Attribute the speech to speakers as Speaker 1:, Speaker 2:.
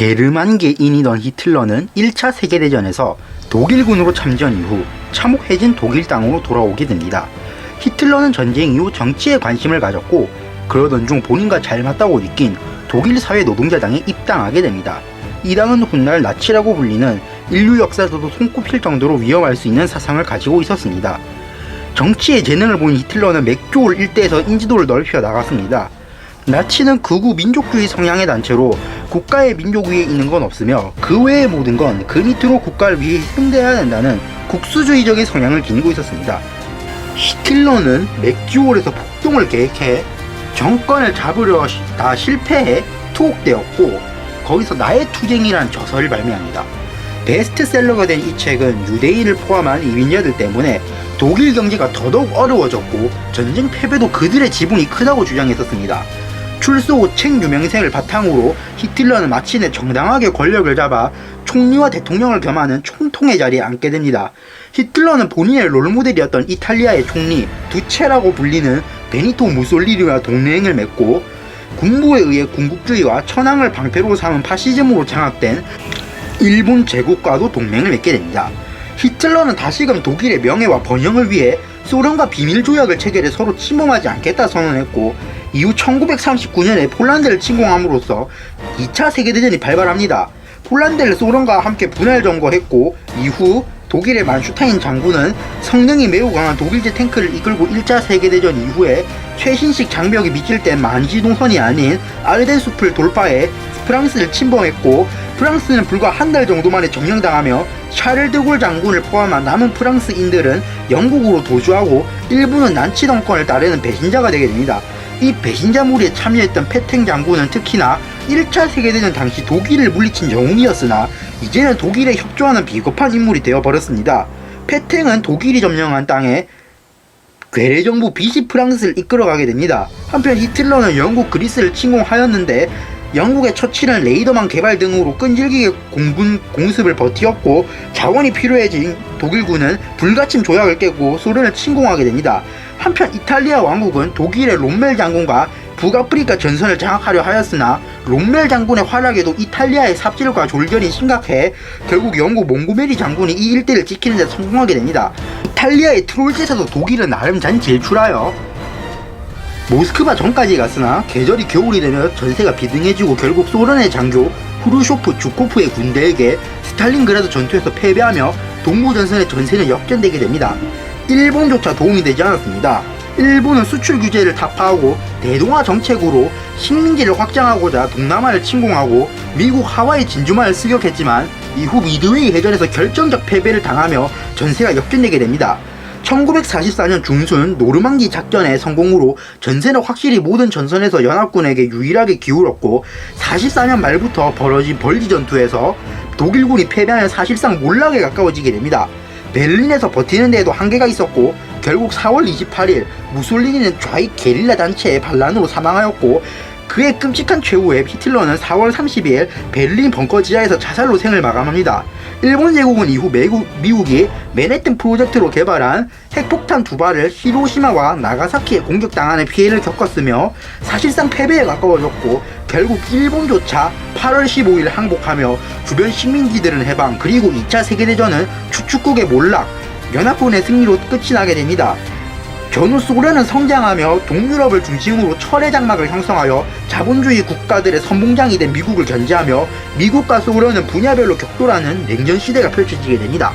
Speaker 1: 게르만계인이던 히틀러는 1차 세계대전에서 독일군으로 참전 이후 참혹해진 독일 땅으로 돌아오게 됩니다. 히틀러는 전쟁 이후 정치에 관심을 가졌고 그러던 중 본인과 잘 맞다고 느낀 독일 사회노동자당에 입당하게 됩니다. 이 당은 훗날 나치라고 불리는 인류 역사에서도 손꼽힐 정도로 위험할 수 있는 사상을 가지고 있었습니다. 정치에 재능을 보인 히틀러는 맥교울 일대에서 인지도를 넓혀 나갔습니다. 나치는 극우 민족주의 성향의 단체로 국가의 민족 위에 있는 건 없으며 그 외의 모든 건 그 밑으로 국가를 위해 희생돼야 된다는 국수주의적인 성향을 지니고 있었습니다. 히틀러는 맥듀올에서 폭동을 계획해 정권을 잡으려 다 실패해 투옥되었고 거기서 나의 투쟁이라는 저서를 발매합니다. 베스트셀러가 된 이 책은 유대인을 포함한 이민자들 때문에 독일 경제가 더더욱 어려워졌고 전쟁 패배도 그들의 지분이 크다고 주장했었습니다. 출소 후 책 유명생을 바탕으로 히틀러는 마침내 정당하게 권력을 잡아 총리와 대통령을 겸하는 총통의 자리에 앉게 됩니다. 히틀러는 본인의 롤모델이었던 이탈리아의 총리 두체라고 불리는 베니토 무솔리니와 동맹을 맺고 군부에 의해 군국주의와 천황을 방패로 삼은 파시즘으로 장악된 일본 제국과도 동맹을 맺게 됩니다. 히틀러는 다시금 독일의 명예와 번영을 위해 소련과 비밀조약을 체결해 서로 침범하지 않겠다 선언했고 이후 1939년에 폴란드를 침공함으로써 2차 세계대전이 발발합니다. 폴란드를 소련과 함께 분할 점거했고 이후 독일의 만슈타인 장군은 성능이 매우 강한 독일제 탱크를 이끌고 1차 세계대전 이후에 최신식 장벽이 밑질된 만지동선이 아닌 아르덴 숲을 돌파해 프랑스를 침범했고 프랑스는 불과 한 달 정도 만에 점령당하며 샤를 드골 장군을 포함한 남은 프랑스인들은 영국으로 도주하고 일부는 난치 정권을 따르는 배신자가 되게 됩니다. 이 배신자 무리에 참여했던 페탱 장군은 특히나 1차 세계대전 당시 독일을 물리친 영웅이었으나 이제는 독일에 협조하는 비겁한 인물이 되어버렸습니다. 페탱은 독일이 점령한 땅에 괴뢰정부 비시 프랑스를 이끌어가게 됩니다. 한편 히틀러는 영국 그리스를 침공하였는데 영국의 처치는 레이더망 개발 등으로 끈질기게 공습을 버티었고 자원이 필요해진 독일군은 불가침 조약을 깨고 소련을 침공하게 됩니다. 한편 이탈리아 왕국은 독일의 롬멜 장군과 북아프리카 전선을 장악하려 하였으나 롬멜 장군의 활약에도 이탈리아의 삽질과 졸전이 심각해 결국 영국 몽고메리 장군이 이 일대를 지키는 데 성공하게 됩니다. 이탈리아의 트롤즈에서도 독일은 나름 잘 질출하여 모스크바 전까지 갔으나 계절이 겨울이 되면 전세가 비등해지고 결국 소련의 장교 후르쇼프 주코프의 군대에게 스탈린그라드 전투에서 패배하며 동부전선의 전세는 역전되게 됩니다. 일본조차 도움이 되지 않았습니다. 일본은 수출 규제를 타파하고 대동아 정책으로 식민지를 확장하고자 동남아를 침공하고 미국 하와이 진주만을 습격했지만 이후 미드웨이 해전에서 결정적 패배를 당하며 전세가 역전되게 됩니다. 1944년 중순 노르망디 작전의 성공으로 전세는 확실히 모든 전선에서 연합군에게 유일하게 기울었고 44년 말부터 벌어진 벌지 전투에서 독일군이 패배하여 사실상 몰락에 가까워지게 됩니다. 베를린에서 버티는 데에도 한계가 있었고 결국 4월 28일 무솔리니는 좌익 게릴라 단체의 반란으로 사망하였고 그의 끔찍한 최후에 히틀러는 4월 30일 베를린 벙커 지하에서 자살로 생을 마감합니다. 일본 제국은 이후 미국이 맨해튼 프로젝트로 개발한 핵폭탄 2발을 히로시마와 나가사키에 공격당하는 피해를 겪었으며 사실상 패배에 가까워졌고 결국 일본조차 8월 15일 항복하며 주변 식민지들은 해방 그리고 2차 세계대전은 추축국의 몰락, 연합군의 승리로 끝이 나게 됩니다. 전후 소련은 성장하며 동유럽을 중심으로 철의 장막을 형성하여 자본주의 국가들의 선봉장이 된 미국을 견제하며 미국과 소련은 분야별로 격돌하는 냉전 시대가 펼쳐지게 됩니다.